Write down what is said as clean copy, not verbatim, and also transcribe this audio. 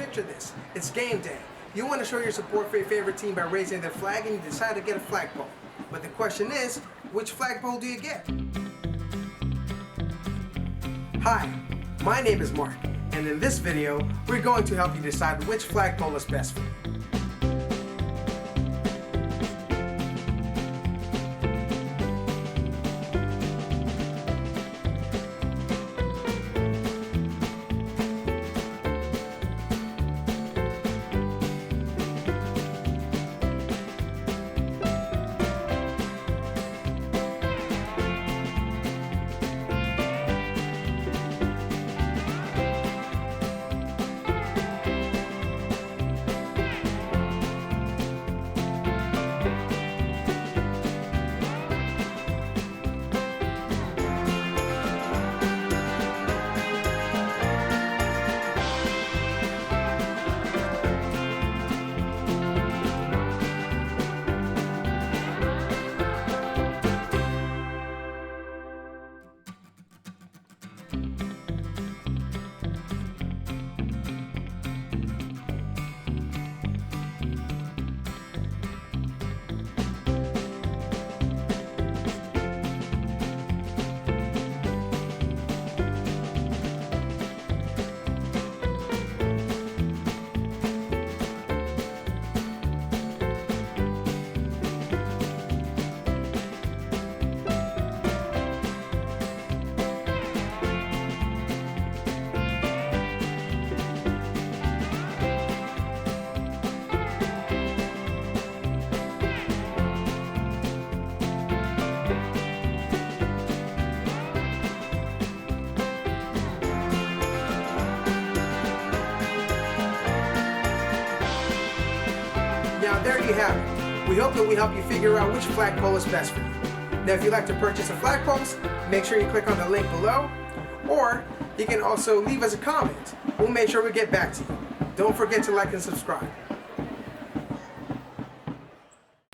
picture this. It's game day. You want to show your support for your favorite team by raising their flag, and you decide to get a flagpole. But the question is, which flagpole do you get? Hi, my name is Mark, and in this video, we're going to help you decide which flagpole is best for you. Now there you have it. We hope that we help you figure out which flagpole is best for you. Now if you'd like to purchase a flagpole, make sure you click on the link below, or you can also leave us a comment. We'll make sure we get back to you. Don't forget to like and subscribe.